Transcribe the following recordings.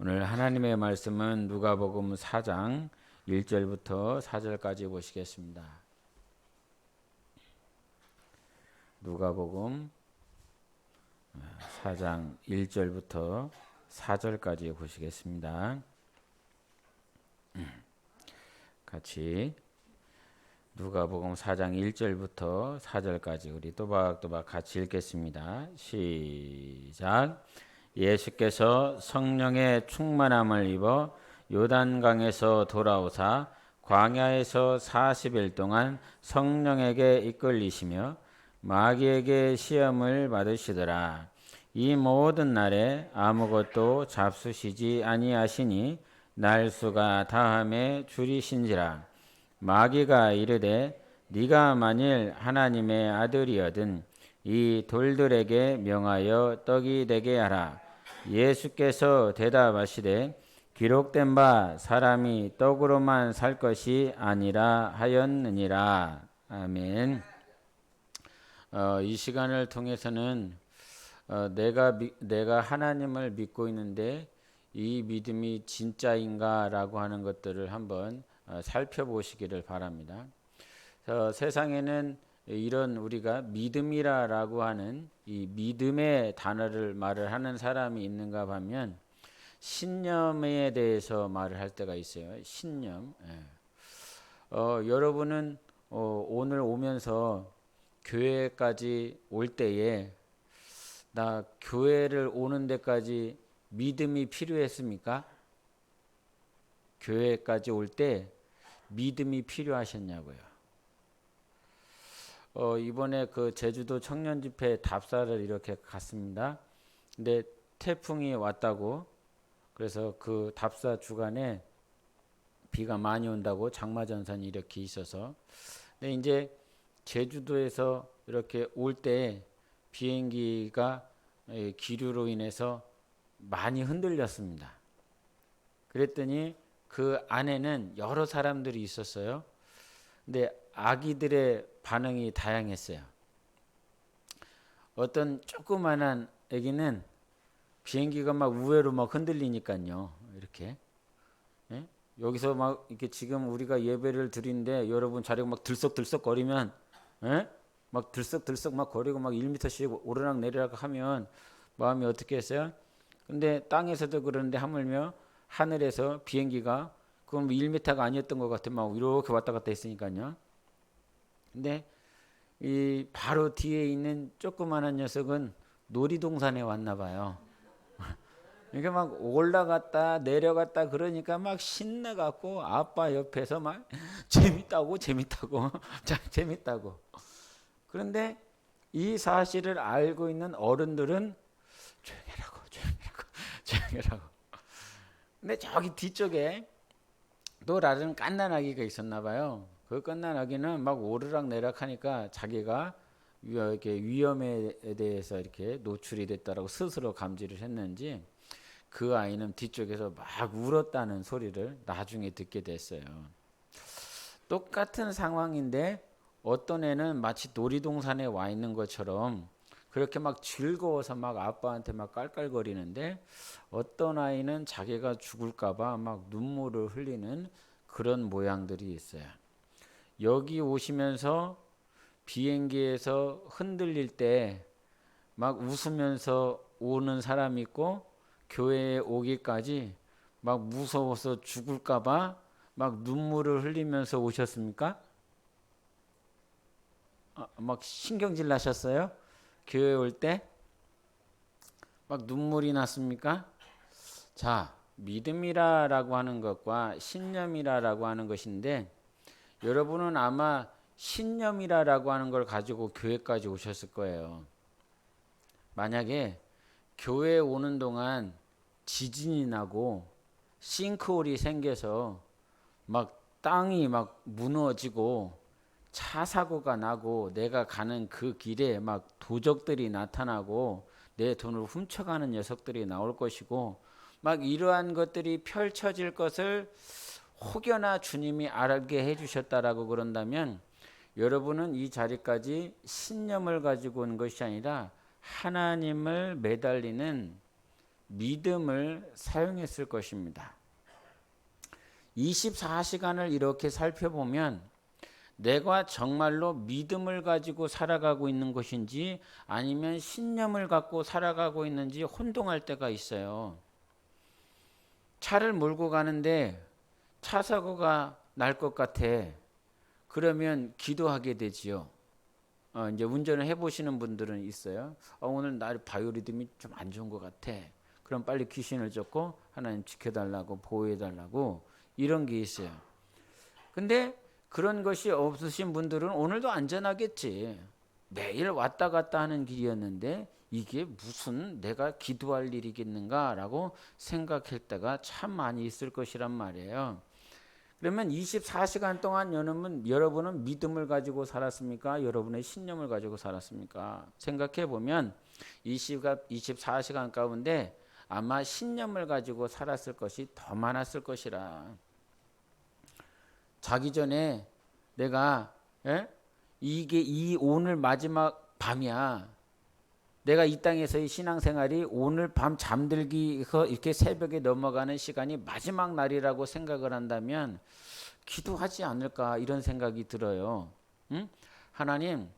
오늘 하나님의 말씀은 누가복음 4장 1절부터 4절까지 보시겠습니다. 누가복음 4장 1절부터 4절까지 보시겠습니다. 같이 누가복음 4장 1절부터 4절까지 우리 또박또박 같이 읽겠습니다. 시작. 예수께서 성령의 충만함을 입어 요단강에서 돌아오사 광야에서 40일 동안 성령에게 이끌리시며 마귀에게 시험을 받으시더라. 이 모든 날에 아무것도 잡수시지 아니하시니 날수가 다함에 줄이신지라. 마귀가 이르되 네가 만일 하나님의 아들이거든 이 돌들에게 명하여 떡이 되게 하라. 예수께서 대답하시되 기록된 바 사람이 떡으로만 살 것이 아니라 하였느니라. 아멘. 이 시간을 통해서는 내가 하나님을 믿고 있는데 이 믿음이 진짜인가라고 하는 것들을 한번 살펴보시기를 바랍니다. 세상에는 이런 우리가 믿음이라고 하는 이 믿음의 단어를 말을 하는 사람이 있는가 하면 신념에 대해서 말을 할 때가 있어요. 신념. 여러분은 오늘 오면서 교회까지 올 때에 나 교회를 오는 데까지 믿음이 필요했습니까? 교회까지 올 때 믿음이 필요하셨냐고요. 이번에 그 제주도 청년 집회 답사를 이렇게 갔습니다. 근데 태풍이 왔다고 그래서 그 답사 주간에 비가 많이 온다고 장마전선이 이렇게 있어서 근데 이제 제주도에서 이렇게 올 때 비행기가 기류로 인해서 많이 흔들렸습니다. 그랬더니 그 안에는 여러 사람들이 있었어요. 근데 아기들의 반응이 다양했어요. 어떤 조그만한 아기는 비행기가 막 우회로 막 흔들리니까요. 이렇게 여기서 막 이렇게 지금 우리가 예배를 드리는데 여러분 자리가 막 들썩들썩 거리면 막 들썩들썩 막 거리고 막 1m씩 오르락 내리락 하면 마음이 어떻게 했어요? 근데 땅에서도 그러는데 하물며 하늘에서 비행기가 그건 1m가 아니었던 것 같아 막 이렇게 왔다 갔다 했으니까요. 근데 이 바로 뒤에 있는 조그마한 녀석은 놀이동산에 왔나 봐요. 그러니까 막 올라갔다 내려갔다 그러니까 막 신나갖고 아빠 옆에서 막 재밌다고 참 재밌다고. 그런데 이 사실을 알고 있는 어른들은 조용히 하라고. 근데 저기 뒤쪽에 또 다른 갓난아기가 있었나 봐요. 그 갓난아기는 막 오르락 내리락 하니까 자기가 이렇게 위험에 대해서 이렇게 노출이 됐다라고 스스로 감지를 했는지 그 아이는 뒤쪽에서 막 울었다는 소리를 나중에 듣게 됐어요. 똑같은 상황인데 어떤 애는 마치 놀이동산에 와 있는 것처럼 그렇게 막 즐거워서 막 아빠한테 막 깔깔거리는데 어떤 아이는 자기가 죽을까봐 막 눈물을 흘리는 그런 모양들이 있어요. 여기 오시면서 비행기에서 흔들릴 때 막 웃으면서 오는 사람이 있고 교회에 오기까지 막 무서워서 죽을까봐 막 눈물을 흘리면서 오셨습니까? 막 신경질 나셨어요? 교회 올 때? 막 눈물이 났습니까? 자, 믿음이라고 하는 것과 신념이라고 하는 것인데 여러분은 아마 신념이라고 하는 걸 가지고 교회까지 오셨을 거예요. 만약에 교회에 오는 동안 지진이 나고 싱크홀이 생겨서 막 땅이 막 무너지고 차 사고가 나고 내가 가는 그 길에 막 도적들이 나타나고 내 돈을 훔쳐가는 녀석들이 나올 것이고 막 이러한 것들이 펼쳐질 것을 혹여나 주님이 알게 해주셨다라고 그런다면 여러분은 이 자리까지 신념을 가지고 온 것이 아니라 하나님을 매달리는 믿음을 사용했을 것입니다. 24시간을 이렇게 살펴보면 내가 정말로 믿음을 가지고 살아가고 있는 것인지 아니면 신념을 갖고 살아가고 있는지 혼동할 때가 있어요. 차를 몰고 가는데 차 사고가 날 것 같아. 그러면 기도하게 되지요. 이제 운전을 해보시는 분들은 있어요. 오늘 날 바이오리듬이 좀 안 좋은 것 같아. 그럼 빨리 귀신을 쫓고 하나님 지켜달라고 보호해달라고 이런 게 있어요. 근데 그런 것이 없으신 분들은 오늘도 안전하겠지. 매일 왔다 갔다 하는 길이었는데 이게 무슨 내가 기도할 일이겠는가라고 생각할 때가 참 많이 있을 것이란 말이에요. 그러면 24시간 동안 여러분은 믿음을 가지고 살았습니까? 여러분의 신념을 가지고 살았습니까? 생각해 보면 24시간 가운데 아마 신념을 가지고 살았을 것이 더 많았을 것이라. 자기 전에 내가 이게 이 오늘 마지막 밤이야. 내가 이 땅에서의 신앙생활이 오늘 밤 잠들기서 이렇게 새벽에 넘어가는 시간이 마지막 날이라고 생각을 한다면 기도하지 않을까 이런 생각이 들어요. 응? 하나님,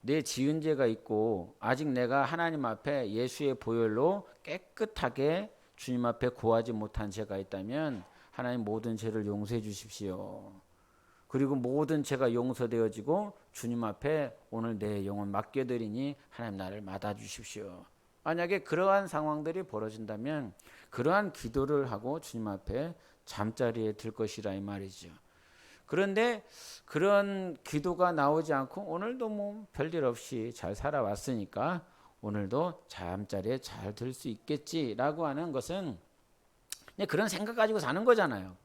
내 지은 죄가 있고 아직 내가 하나님 앞에 예수의 보혈로 깨끗하게 주님 앞에 고하지 못한 죄가 있다면 하나님 모든 죄를 용서해 주십시오. 그리고 모든 죄가 용서되어지고 주님 앞에 오늘 내 영혼 맡겨드리니 하나님 나를 맡아주십시오. 만약에 그러한 상황들이 벌어진다면 그러한 기도를 하고 주님 앞에 잠자리에 들 것이라 이 말이죠. 그런데 그런 기도가 나오지 않고 오늘도 뭐 별일 없이 잘 살아왔으니까 오늘도 잠자리에 잘 들 수 있겠지라고 하는 것은 그냥 그런 생각 가지고 사는 거잖아요.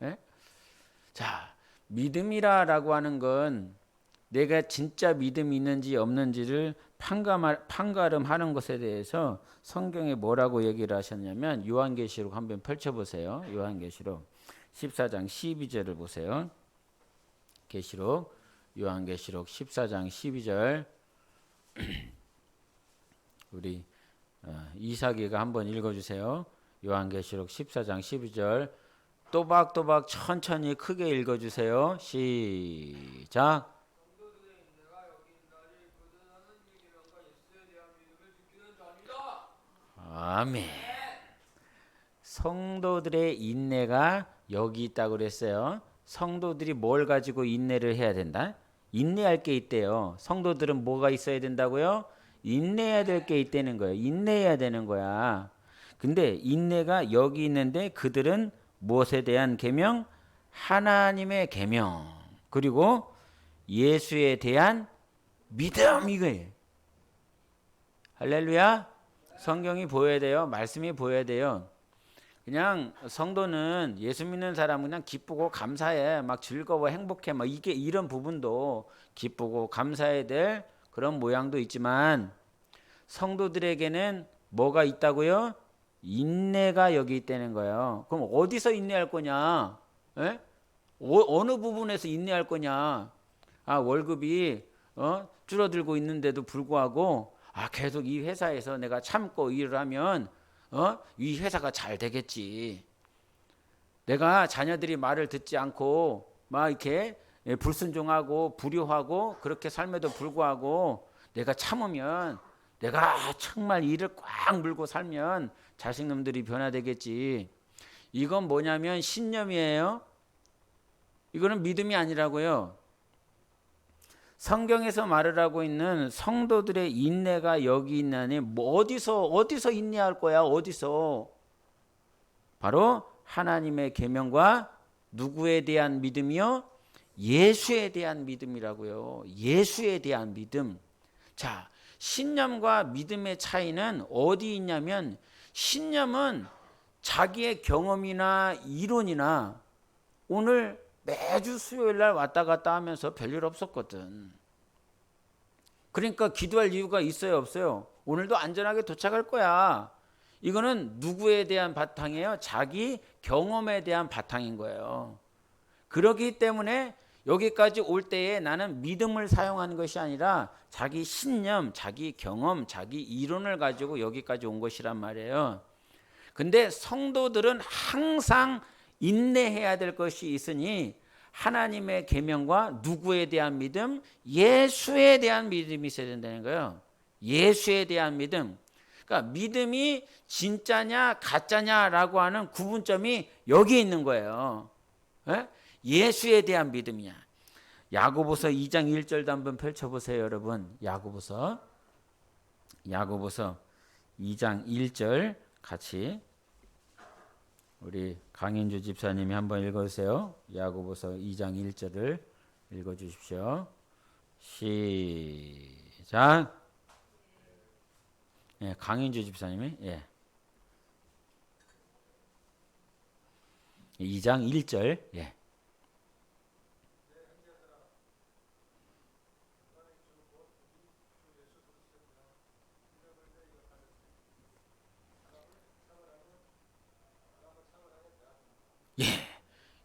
예? 자, 믿음이라고 하는 건 내가 진짜 믿음이 있는지 없는지를 판가름하는 것에 대해서 성경에 뭐라고 얘기를 하셨냐면 요한계시록 한번 펼쳐보세요. 요한계시록 14장 12절을 보세요. 요한계시록 14장 12절 우리 이삭이가 한번 읽어주세요. 요한계시록 14장 12절 또박또박 천천히 크게 읽어주세요. 시작. 아멘. 성도들의 인내가 여기 있다고 그랬어요. 성도들이 뭘 가지고 인내를 해야 된다? 인내할 게 있대요. 성도들은 뭐가 있어야 된다고요? 인내해야 될 게 있다는 거예요. 인내해야 되는 거야. 근데 인내가 여기 있는데 그들은 무엇에 대한 계명? 하나님의 계명. 그리고 예수에 대한 믿음 이거예요. 할렐루야. 성경이 보여야 돼요. 말씀이 보여야 돼요. 그냥 성도는 예수 믿는 사람은 그냥 기쁘고 감사해. 막 즐거워 행복해. 막 이게 이런 부분도 기쁘고 감사해야 될 그런 모양도 있지만 성도들에게는 뭐가 있다고요? 인내가 여기 있다는 거예요. 그럼 어디서 인내할 거냐? 에? 어느 부분에서 인내할 거냐? 월급이 줄어들고 있는데도 불구하고 계속 이 회사에서 내가 참고 일을 하면 이 회사가 잘 되겠지. 내가 자녀들이 말을 듣지 않고 막 이렇게 불순종하고 불효하고 그렇게 삶에도 불구하고 내가 참으면 내가 정말 이를 꽉 물고 살면 자식놈들이 변화되겠지. 이건 뭐냐면 신념이에요. 이거는 믿음이 아니라고요. 성경에서 말을 하고 있는 성도들의 인내가 여기 있나니 뭐 어디서 인내할 거야? 어디서? 바로 하나님의 계명과 누구에 대한 믿음이요? 예수에 대한 믿음이라고요. 예수에 대한 믿음. 자, 신념과 믿음의 차이는 어디 있냐면 신념은 자기의 경험이나 이론이나 오늘 매주 수요일 날 왔다 갔다 하면서 별일 없었거든. 그러니까 기도할 이유가 있어요, 없어요? 오늘도 안전하게 도착할 거야. 이거는 누구에 대한 바탕이에요? 자기 경험에 대한 바탕인 거예요. 그렇기 때문에 여기까지 올 때에 나는 믿음을 사용한 것이 아니라 자기 신념, 자기 경험, 자기 이론을 가지고 여기까지 온 것이란 말이에요. 근데 성도들은 항상 인내해야 될 것이 있으니 하나님의 계명과 누구에 대한 믿음? 예수에 대한 믿음이 있어야 된다는 거예요. 예수에 대한 믿음. 그러니까 믿음이 진짜냐 가짜냐라고 하는 구분점이 여기 있는 거예요. 예? 예수에 대한 믿음이야. 야고보서 2장 1절도 한번 펼쳐보세요, 여러분. 야고보서 2장 1절 같이 우리 강인주 집사님이 한번 읽어주세요. 야고보서 2장 1절을 읽어주십시오. 시작. 예, 강인주 집사님이 2장 1절.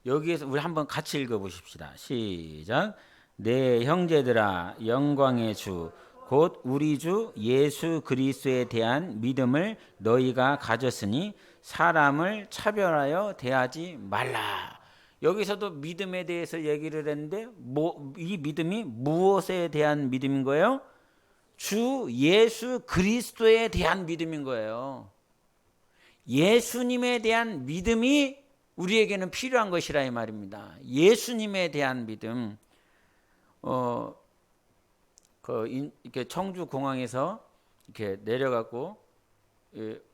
여기에서 우리 한번 같이 읽어보십시다. 시작. 내 형제들아, 영광의 주 곧 우리 주 예수 그리스도에 대한 믿음을 너희가 가졌으니 사람을 차별하여 대하지 말라. 여기서도 믿음에 대해서 얘기를 했는데 이 믿음이 무엇에 대한 믿음인 거예요? 주 예수 그리스도에 대한 믿음인 거예요. 예수님에 대한 믿음이 우리에게는 필요한 것이라 이 말입니다. 예수님에 대한 믿음. 이렇게 청주 공항에서 이렇게 내려가고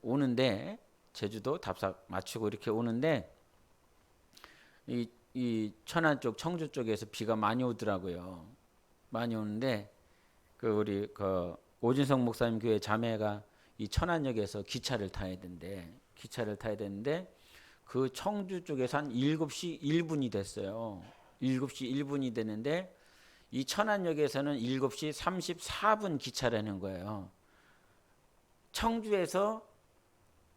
오는데 제주도 답사 마치고 이렇게 오는데 이 천안 쪽 청주 쪽에서 비가 많이 오더라고요. 많이 오는데 우리 오진성 목사님 교회 자매가 이 천안역에서 기차를 타야 되는데 그 청주 쪽에서 한 7시 1분이 됐어요. 7시 1분이 되는데 이 천안역에서는 7시 34분 기차라는 거예요. 청주에서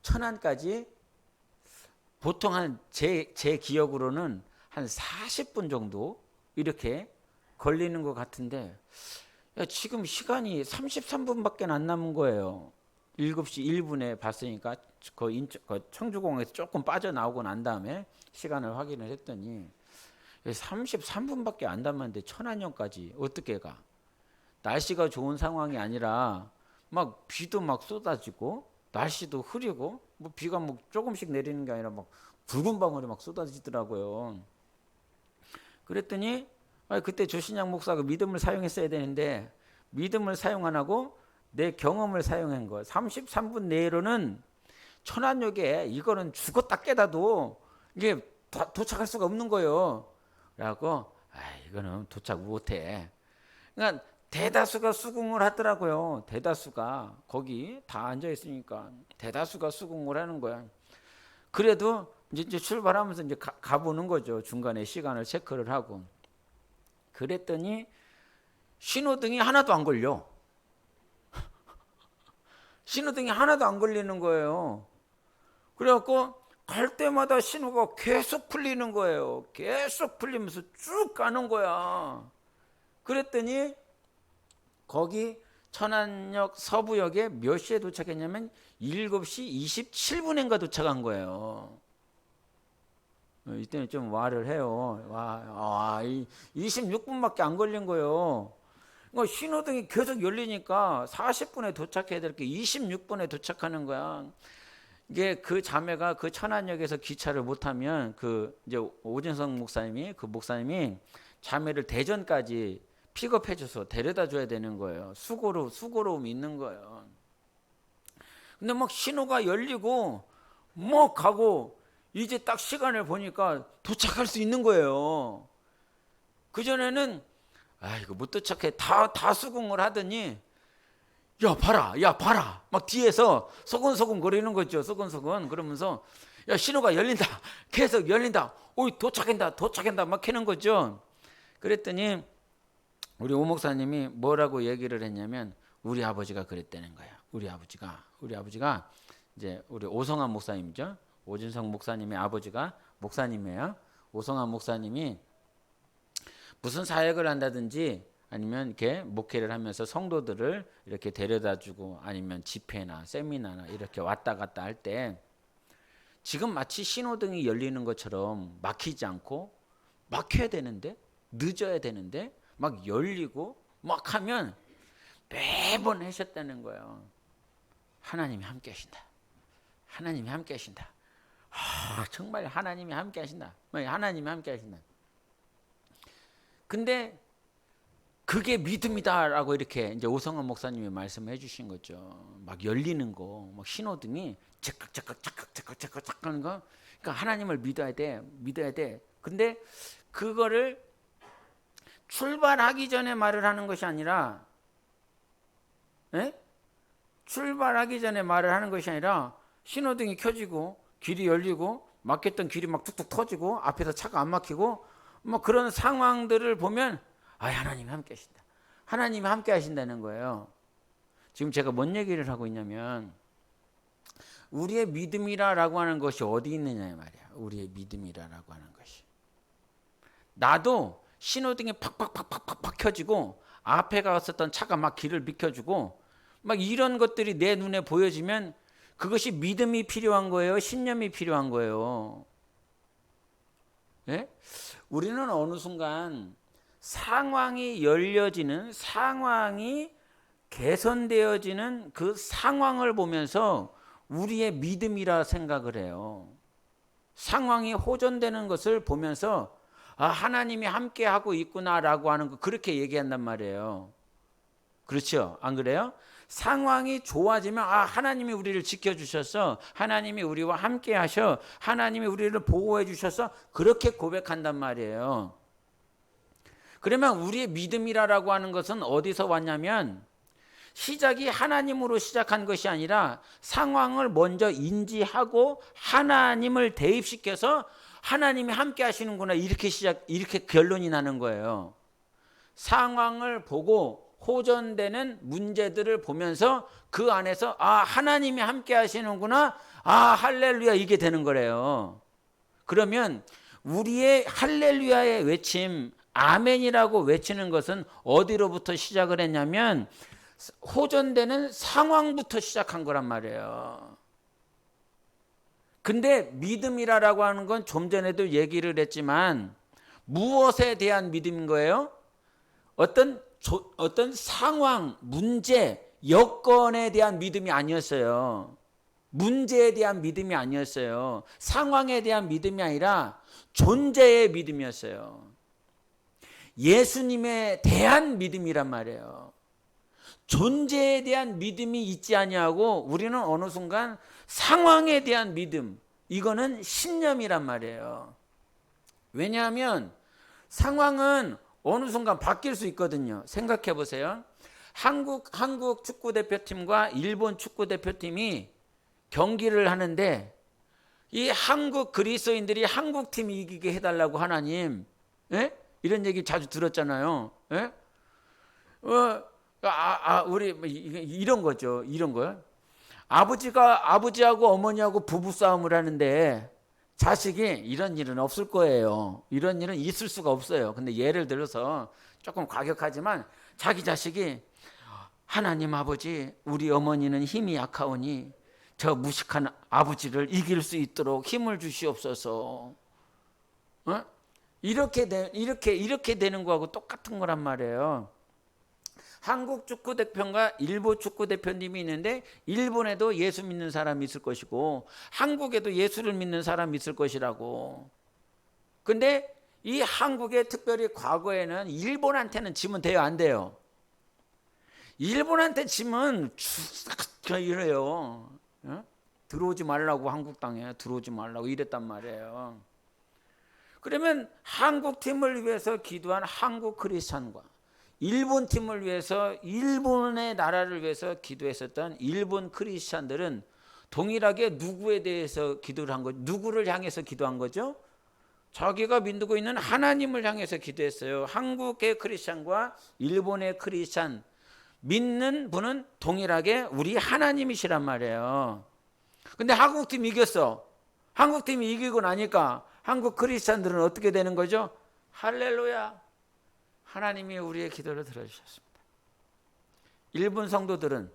천안까지 보통 제 기억으로는 한 40분 정도 이렇게 걸리는 것 같은데 지금 시간이 33분밖에 안 남은 거예요. 7시 1분에 봤으니까 청주공항에서 조금 빠져나오고 난 다음에 시간을 확인을 했더니 33분밖에 안 남았는데 천안역까지 어떻게 가? 날씨가 좋은 상황이 아니라 막 비도 막 쏟아지고 날씨도 흐리고 비가 조금씩 내리는 게 아니라 막 붉은 방울이 막 쏟아지더라고요. 그랬더니 그때 조신양 목사가 믿음을 사용했어야 되는데 믿음을 사용 안 하고 내 경험을 사용한 거예요. 33분 내로는 천안역에 이거는 죽었다 깨다도 이게 도착할 수가 없는 거예요. 그래갖고 이거는 도착 못해. 그러니까 대다수가 수긍을 하더라고요. 대다수가 거기 다 앉아 있으니까 대다수가 수긍을 하는 거야. 그래도 이제 출발하면서 이제 가보는 거죠. 중간에 시간을 체크를 하고. 그랬더니 신호등이 하나도 안 걸려. 신호등이 하나도 안 걸리는 거예요. 그래갖고 갈 때마다 신호가 계속 풀리는 거예요. 계속 풀리면서 쭉 가는 거야. 그랬더니 거기 천안역 서부역에 몇 시에 도착했냐면 7시 27분인가 도착한 거예요. 이때는 좀 와를 해요. 26분밖에 안 걸린 거예요. 그러니까 신호등이 계속 열리니까 40분에 도착해야 될 게 26분에 도착하는 거야. 이게 그 자매가 그 천안역에서 기차를 못 타면 이제 오진성 목사님이 자매를 대전까지 픽업해줘서 데려다 줘야 되는 거예요. 수고로움이 있는 거예요. 근데 막 신호가 열리고 막 가고 이제 딱 시간을 보니까 도착할 수 있는 거예요. 그전에는 이거 못 도착해 다 수긍을 하더니 야 봐라 막 뒤에서 소근소근 거리는 거죠. 소근소근 그러면서 야 신호가 열린다 계속 열린다 도착한다 막 하는 거죠. 그랬더니 우리 오 목사님이 뭐라고 얘기를 했냐면 우리 아버지가 그랬다는 거예요. 우리 아버지가 이제 우리 오성환 목사님이죠. 오진성 목사님의 아버지가 목사님이에요. 오성환 목사님이 무슨 사역을 한다든지 아니면 이렇게 목회를 하면서 성도들을 이렇게 데려다주고 아니면 집회나 세미나나 이렇게 왔다 갔다 할 때 지금 마치 신호등이 열리는 것처럼 막히지 않고 막혀야 되는데 늦어야 되는데 막 열리고 막 하면 매번 하셨다는 거예요. 하나님이 함께 하신다. 하나님이 함께 하신다. 정말 하나님이 함께 하신다. 하나님이 함께 하신다. 근데 그게 믿음이다라고 이렇게 이제 오성환 목사님이 말씀해 주신 거죠. 막 열리는 거, 막 신호등이 착각 하는 거. 그러니까 하나님을 믿어야 돼. 믿어야 돼. 근데 그거를 출발하기 전에 말을 하는 것이 아니라 출발하기 전에 말을 하는 것이 아니라 신호등이 켜지고 길이 열리고 막혔던 길이 막 툭툭 터지고 앞에서 차가 안 막히고 뭐 그런 상황들을 보면 하나님이 함께 하신다. 하나님이 함께 하신다는 거예요. 지금 제가 뭔 얘기를 하고 있냐면 우리의 믿음이라고 하는 것이 어디 있느냐 말이야. 우리의 믿음이라고 하는 것이. 나도 신호등이 팍팍팍팍팍 켜지고 앞에 갔었던 차가 막 길을 비켜주고 막 이런 것들이 내 눈에 보여지면 그것이 믿음이 필요한 거예요? 신념이 필요한 거예요? 예? 우리는 어느 순간 상황이 열려지는, 상황이 개선되어지는 그 상황을 보면서 우리의 믿음이라 생각을 해요. 상황이 호전되는 것을 보면서 하나님이 함께 하고 있구나라고 하는 거 그렇게 얘기한단 말이에요. 그렇죠? 안 그래요? 상황이 좋아지면 하나님이 우리를 지켜주셔서 하나님이 우리와 함께 하셔 하나님이 우리를 보호해 주셔서 그렇게 고백한단 말이에요. 그러면 우리의 믿음이라고 하는 것은 어디서 왔냐면 시작이 하나님으로 시작한 것이 아니라 상황을 먼저 인지하고 하나님을 대입시켜서 하나님이 함께 하시는구나 이렇게 결론이 나는 거예요. 상황을 보고 호전되는 문제들을 보면서 그 안에서 하나님이 함께 하시는구나 할렐루야 이게 되는 거래요. 그러면 우리의 할렐루야의 외침 아멘이라고 외치는 것은 어디로부터 시작을 했냐면 호전되는 상황부터 시작한 거란 말이에요. 근데 믿음이라고 하는 건 좀 전에도 얘기를 했지만 무엇에 대한 믿음인 거예요? 어떤 상황, 문제, 여건에 대한 믿음이 아니었어요. 문제에 대한 믿음이 아니었어요. 상황에 대한 믿음이 아니라 존재의 믿음이었어요. 예수님에 대한 믿음이란 말이에요. 존재에 대한 믿음이 있지 아니하고 우리는 어느 순간 상황에 대한 믿음, 이거는 신념이란 말이에요. 왜냐하면 상황은 어느 순간 바뀔 수 있거든요. 생각해 보세요. 한국 축구대표팀과 일본 축구대표팀이 경기를 하는데 이 한국 그리스도인들이 한국팀이 이기게 해달라고 하나님, 이런 얘기 자주 들었잖아요. 우리 이런 거죠. 이런 거. 아버지하고 어머니하고 부부싸움을 하는데 자식이 이런 일은 없을 거예요. 이런 일은 있을 수가 없어요. 근데 예를 들어서 조금 과격하지만 자기 자식이 하나님 아버지 우리 어머니는 힘이 약하오니 저 무식한 아버지를 이길 수 있도록 힘을 주시옵소서. 이렇게 되는 거하고 똑같은 거란 말이에요. 한국 축구대표과 일본 축구대표님이 있는데 일본에도 예수 믿는 사람이 있을 것이고 한국에도 예수를 믿는 사람이 있을 것이라고. 근데 이 한국에 특별히 과거에는 일본한테는 지면 돼요? 안 돼요? 일본한테 지면 이래요. 들어오지 말라고 한국 땅에 들어오지 말라고 이랬단 말이에요. 그러면 한국 팀을 위해서 기도한 한국 크리스찬과 일본 팀을 위해서 일본의 나라를 위해서 기도했었던 일본 크리스찬들은 동일하게 누구에 대해서 기도를 한 거죠? 누구를 향해서 기도한 거죠? 자기가 믿고 있는 하나님을 향해서 기도했어요. 한국의 크리스찬과 일본의 크리스찬 믿는 분은 동일하게 우리 하나님이시란 말이에요. 근데 한국팀이 이겼어. 한국팀이 이기고 나니까 한국 크리스찬들은 어떻게 되는 거죠? 할렐루야. 하나님이 우리의 기도를 들어주셨습니다. 일본 성도들은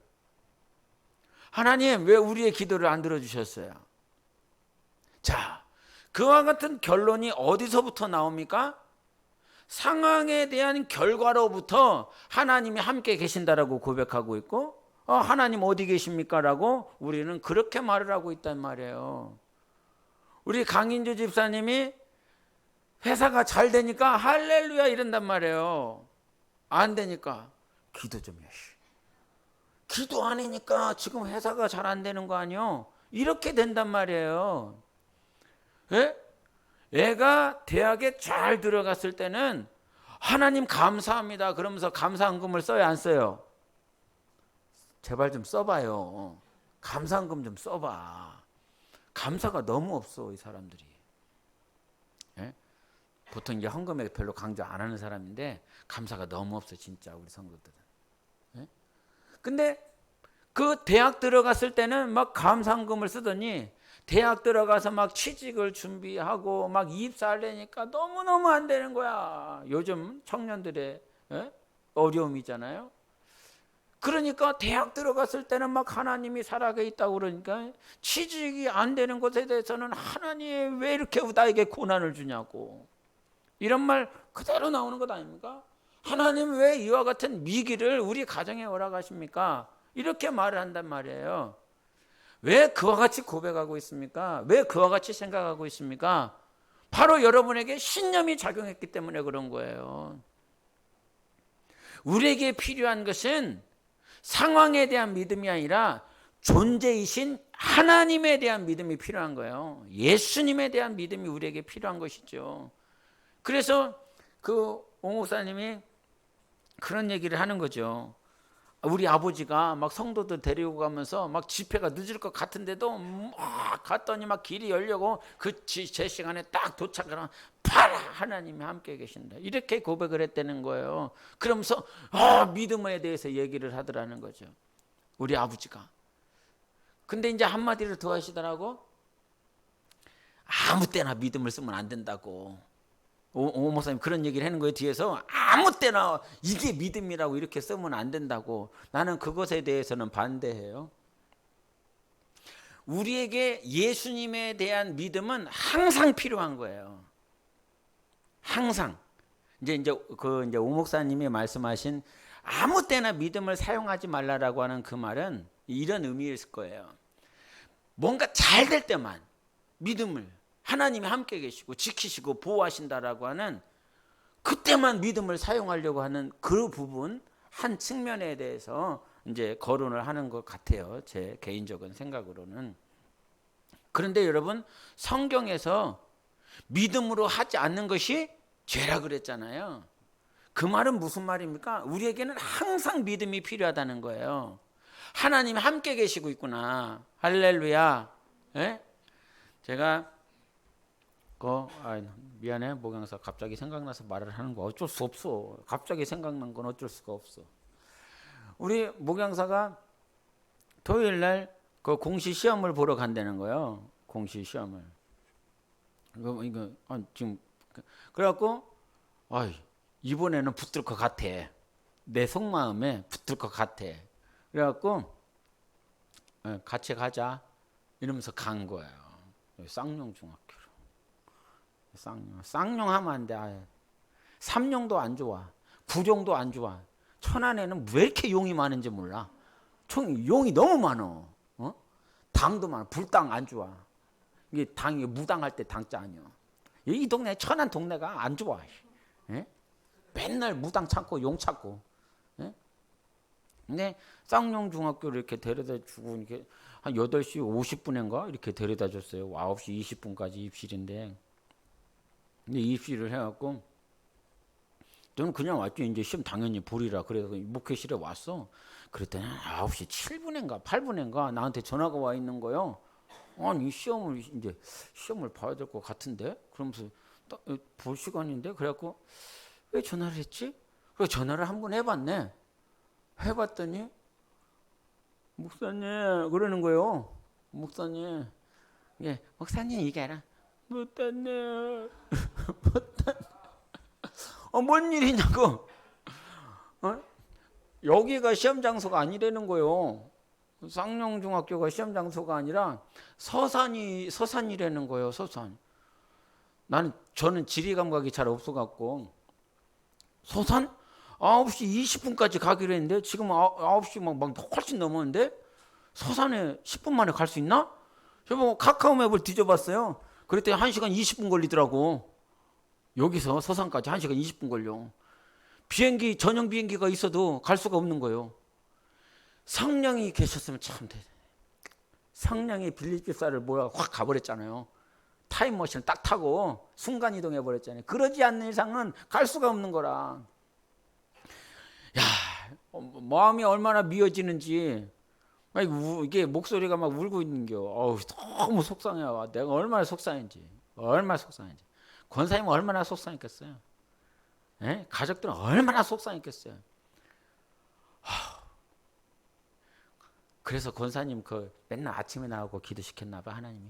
하나님 왜 우리의 기도를 안 들어주셨어요? 자, 그와 같은 결론이 어디서부터 나옵니까? 상황에 대한 결과로부터 하나님이 함께 계신다라고 고백하고 있고, 하나님 어디 계십니까? 라고 우리는 그렇게 말을 하고 있단 말이에요. 우리 강인주 집사님이 회사가 잘 되니까 할렐루야 이런단 말이에요. 안 되니까 기도 좀 해. 기도 안 하니까 지금 회사가 잘 안 되는 거 아니요? 이렇게 된단 말이에요. 예? 애가 대학에 잘 들어갔을 때는 하나님 감사합니다 그러면서 감사한금을 써야 안 써요? 제발 좀 써봐요. 감사한금 좀 써봐. 감사가 너무 없어 이 사람들이. 예? 보통 이제 헌금에 별로 강조 안 하는 사람인데 감사가 너무 없어 진짜 우리 성도들은. 예? 근데 그 대학 들어갔을 때는 막 감사한금을 쓰더니 대학 들어가서 막 취직을 준비하고 막 입사하려니까 너무너무 안 되는 거야. 요즘 청년들의 어려움이잖아요. 그러니까 대학 들어갔을 때는 막 하나님이 살아계 있다고 그러니까 취직이 안 되는 것에 대해서는 하나님 왜 이렇게 나에게 고난을 주냐고. 이런 말 그대로 나오는 것 아닙니까? 하나님 왜 이와 같은 미기를 우리 가정에 허락하십니까? 이렇게 말을 한단 말이에요. 왜 그와 같이 고백하고 있습니까? 왜 그와 같이 생각하고 있습니까? 바로 여러분에게 신념이 작용했기 때문에 그런 거예요. 우리에게 필요한 것은 상황에 대한 믿음이 아니라 존재이신 하나님에 대한 믿음이 필요한 거예요. 예수님에 대한 믿음이 우리에게 필요한 것이죠. 그래서 그 오 목사님이 그런 얘기를 하는 거죠. 우리 아버지가 막 성도들 데리고 가면서 막 집회가 늦을 것 같은데도 막 갔더니 막 길이 열려고 제 시간에 딱 도착하면 봐라 하나님이 함께 계신다 이렇게 고백을 했다는 거예요. 그러면서 믿음에 대해서 얘기를 하더라는 거죠 우리 아버지가. 근데 이제 한마디를 더 하시더라고. 아무 때나 믿음을 쓰면 안 된다고. 오 목사님 그런 얘기를 하는 거예요. 뒤에서 아무 때나 이게 믿음이라고 이렇게 쓰면 안 된다고. 나는 그것에 대해서는 반대해요. 우리에게 예수님에 대한 믿음은 항상 필요한 거예요. 항상. 이제 오 목사님이 말씀하신 아무 때나 믿음을 사용하지 말라라고 하는 그 말은 이런 의미일 거예요. 뭔가 잘 될 때만 믿음을 하나님이 함께 계시고 지키시고 보호하신다라고 하는 그때만 믿음을 사용하려고 하는 그 부분 한 측면에 대해서 이제 거론을 하는 것 같아요. 제 개인적인 생각으로는. 그런데 여러분 성경에서 믿음으로 하지 않는 것이 죄라 그랬잖아요. 그 말은 무슨 말입니까? 우리에게는 항상 믿음이 필요하다는 거예요. 하나님 함께 계시고 있구나. 할렐루야. 예? 제가 미안해 목양사 갑자기 생각나서 말을 하는 거 어쩔 수 없어. 갑자기 생각난 건 어쩔 수가 없어. 우리 목양사가 토요일 날 그 공시 시험을 보러 간다는 거예요. 공시 시험을. 이거 지금 그래갖고 이번에는 붙을 것 같아. 내 속마음에 붙을 것 같아. 그래갖고 같이 가자 이러면서 간 거예요. 쌍용 중학교로. 쌍용 하면 안 돼. 삼용도 안 좋아. 부룡도 안 좋아. 천안에는 왜 이렇게 용이 많은지 몰라. 용이 너무 많어. 당도 많아. 불당 안 좋아. 이게 당이 무당할 때 당자 아니야. 이 동네 천안 동네가 안 좋아. 예? 맨날 무당 찾고 용 찾고. 예? 근데 쌍용 중학교를 이렇게 데려다 주고 이렇게 한 8시 50분인가 이렇게 데려다 줬어요. 9시 20분까지 입실인데. 근데 입시를 해갖고 저는 그냥 왔죠. 이제 시험 당연히 보리라. 그래서 목회실에 왔어. 그랬더니 9시 7분인가 8분인가 나한테 전화가 와 있는 거요. 아니 시험을 봐야 될 것 같은데? 그러면서 볼 시간인데? 그래갖고 왜 전화를 했지? 그래서 전화를 한번 해봤네. 해봤더니 목사님 그러는 거요. 목사님 이게 알아. 못했네. 뭔 일이냐고. 여기가 시험 장소가 아니라는 거요. 쌍용중학교가 시험 장소가 아니라 서산이라는 거예요. 서산. 저는 지리 감각이 잘 없어갖고 서산 9시 20분까지 가기로 했는데 지금 9시 막 훨씬 넘었는데 서산에 10분 만에 갈 수 있나? 제가 카카오맵을 뒤져봤어요. 그랬더니 1시간 20분 걸리더라고. 여기서 서산까지 1시간 20분 걸려. 전용 비행기가 있어도 갈 수가 없는 거예요. 성령이 계셨으면 참 돼. 성령이 빌립보사를 확 가버렸잖아요. 타임머신을 딱 타고 순간이동해 버렸잖아요. 그러지 않는 이상은 갈 수가 없는 거라. 야, 마음이 얼마나 미어지는지. 이게 목소리가 막 울고 있는겨. 너무 속상해. 내가 얼마나 속상한지. 권사님은 얼마나 속상했겠어요. 예? 가족들은 얼마나 속상했겠어요. 그래서 권사님 맨날 아침에 나오고 기도시켰나 봐. 하나님이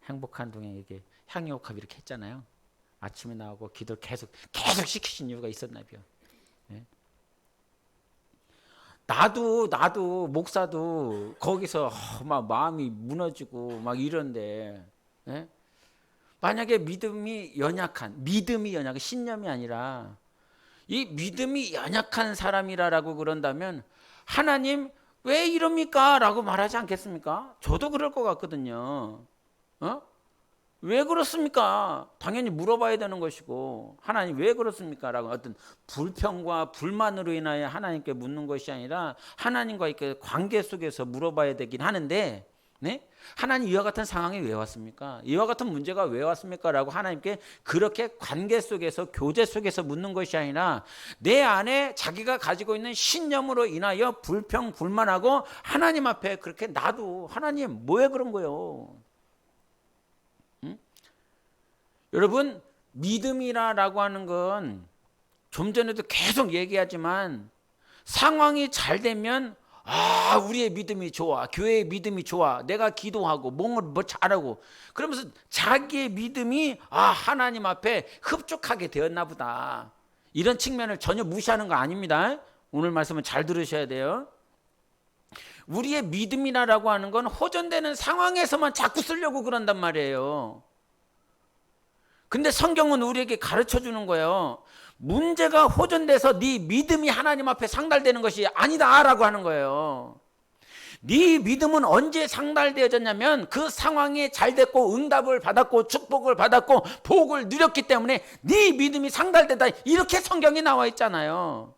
행복한 동행에게 향유옥합 이렇게 했잖아요. 아침에 나오고 기도를 계속 시키신 이유가 있었나 봐요. 예? 나도 목사도 거기서 막 마음이 무너지고 막 이런데, 예? 만약에 믿음이 연약한 신념이 아니라 이 믿음이 연약한 사람이라고 그런다면 하나님 왜 이럽니까? 라고 말하지 않겠습니까? 저도 그럴 것 같거든요. 왜 그렇습니까? 당연히 물어봐야 되는 것이고, 하나님 왜 그렇습니까? 라고 어떤 불평과 불만으로 인하여 하나님께 묻는 것이 아니라 하나님과 이렇게 관계 속에서 물어봐야 되긴 하는데, 네? 하나님 이와 같은 상황이 왜 왔습니까? 이와 같은 문제가 왜 왔습니까? 라고 하나님께 그렇게 관계 속에서 교제 속에서 묻는 것이 아니라 내 안에 자기가 가지고 있는 신념으로 인하여 불평 불만하고 하나님 앞에 그렇게 나도 하나님 왜 그런 거예요? 응? 여러분 믿음이라고 하는 건 좀 전에도 계속 얘기하지만 상황이 잘 되면 우리의 믿음이 좋아. 교회의 믿음이 좋아. 내가 기도하고 뭐 잘하고 그러면서 자기의 믿음이 하나님 앞에 흡족하게 되었나 보다. 이런 측면을 전혀 무시하는 거 아닙니다. 오늘 말씀은 잘 들으셔야 돼요. 우리의 믿음이라고 하는 건 호전되는 상황에서만 자꾸 쓰려고 그런단 말이에요. 근데 성경은 우리에게 가르쳐 주는 거예요. 문제가 호전돼서 네 믿음이 하나님 앞에 상달되는 것이 아니다라고 하는 거예요. 네 믿음은 언제 상달되어졌냐면 그 상황이 잘 됐고 응답을 받았고 축복을 받았고 복을 누렸기 때문에 네 믿음이 상달된다. 이렇게 성경에 나와 있잖아요.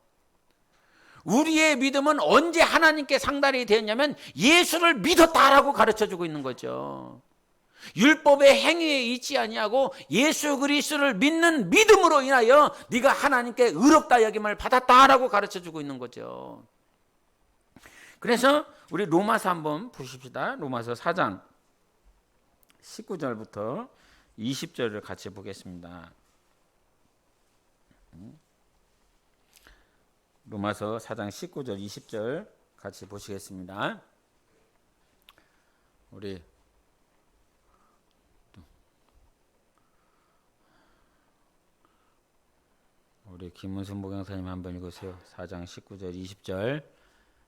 우리의 믿음은 언제 하나님께 상달이 되었냐면 예수를 믿었다라고 가르쳐 주고 있는 거죠. 율법의 행위에 있지 아니하고 예수 그리스도를 믿는 믿음으로 인하여 네가 하나님께 의롭다 여김을 받았다라고 가르쳐주고 있는 거죠. 그래서 우리 로마서 한번 보십시다. 로마서 4장 19절부터 20절을 같이 보겠습니다. 로마서 4장 19절 20절 같이 보시겠습니다. 우리 김문순 목양사님 한번 읽으세요. 4장 19절 20절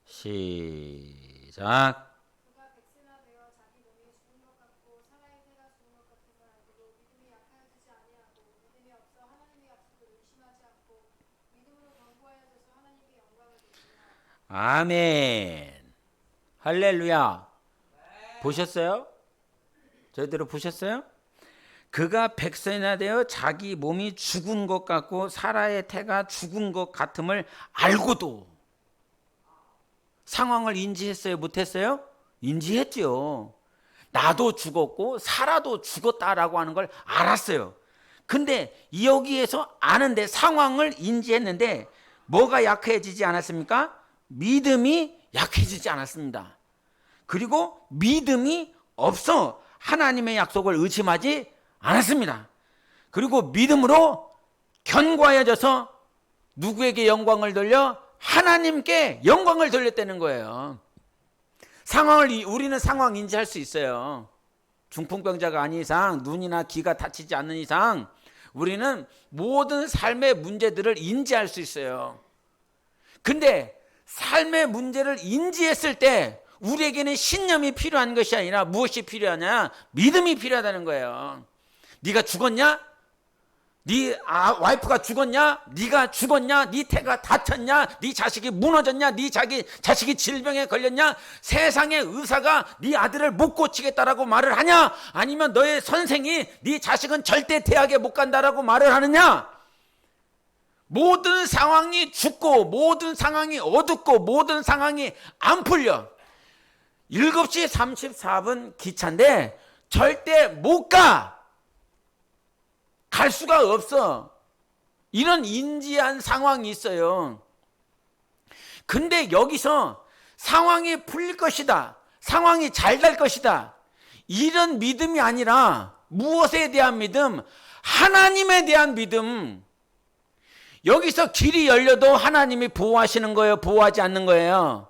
시작. 그가 백세나 되어 자기 몸이 죽은 것 같고 사라의 태가 죽은 것 같은 걸 알고도 믿음이 약하여지지 아니하고 믿음이 없어 하나님의 약속을 의심하지 않고 믿음으로 견고하여져서 하나님께 영광을 돌리라. 아멘. 할렐루야. 보셨어요? 저희들 보셨어요? 그가 백세나 되어 자기 몸이 죽은 것 같고 사라의 태가 죽은 것 같음을 알고도 상황을 인지했어요? 못했어요? 인지했죠. 나도 죽었고 사라도 죽었다라고 하는 걸 알았어요. 근데 여기에서 아는데 상황을 인지했는데 뭐가 약해지지 않았습니까? 믿음이 약해지지 않았습니다. 그리고 믿음이 없어 하나님의 약속을 의심하지 않았습니다. 그리고 믿음으로 견고하여져서 누구에게 영광을 돌려? 하나님께 영광을 돌렸다는 거예요. 우리는 상황 인지할 수 있어요. 중풍병자가 아닌 이상, 눈이나 귀가 다치지 않는 이상 우리는 모든 삶의 문제들을 인지할 수 있어요. 근데 삶의 문제를 인지했을 때 우리에게는 신념이 필요한 것이 아니라 무엇이 필요하냐? 믿음이 필요하다는 거예요. 네가 죽었냐? 네 와이프가 죽었냐? 네가 죽었냐? 네 태가 다쳤냐? 네 자식이 무너졌냐? 네 자식이 질병에 걸렸냐? 세상의 의사가 네 아들을 못 고치겠다라고 말을 하냐? 아니면 너의 선생이 네 자식은 절대 대학에 못 간다라고 말을 하느냐? 모든 상황이 죽고 모든 상황이 어둡고 모든 상황이 안 풀려. 7시 34분 기차인데 절대 못 가. 갈 수가 없어. 이런 인지한 상황이 있어요. 근데 여기서 상황이 풀릴 것이다. 상황이 잘 될 것이다. 이런 믿음이 아니라 무엇에 대한 믿음? 하나님에 대한 믿음. 여기서 길이 열려도 하나님이 보호하시는 거예요? 보호하지 않는 거예요?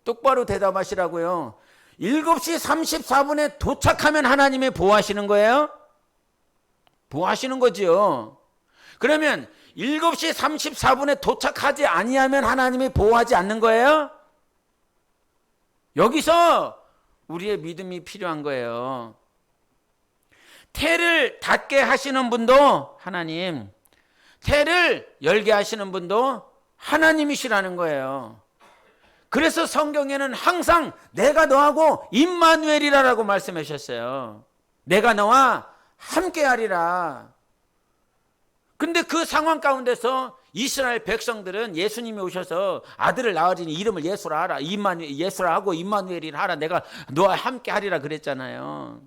똑바로 대답하시라고요. 7시 34분에 도착하면 하나님이 보호하시는 거예요? 보호하시는 거지요. 그러면 7시 34분에 도착하지 아니하면 하나님이 보호하지 않는 거예요? 여기서 우리의 믿음이 필요한 거예요. 태를 닫게 하시는 분도 하나님, 태를 열게 하시는 분도 하나님이시라는 거예요. 그래서 성경에는 항상 내가 너하고 임마누엘이라고 말씀하셨어요. 내가 너와 함께하리라. 근데 그 상황 가운데서 이스라엘 백성들은 예수님이 오셔서 아들을 낳으리니 이름을 예수라 하라. 예수라 하고 임마누엘이라 하라. 내가 너와 함께하리라 그랬잖아요.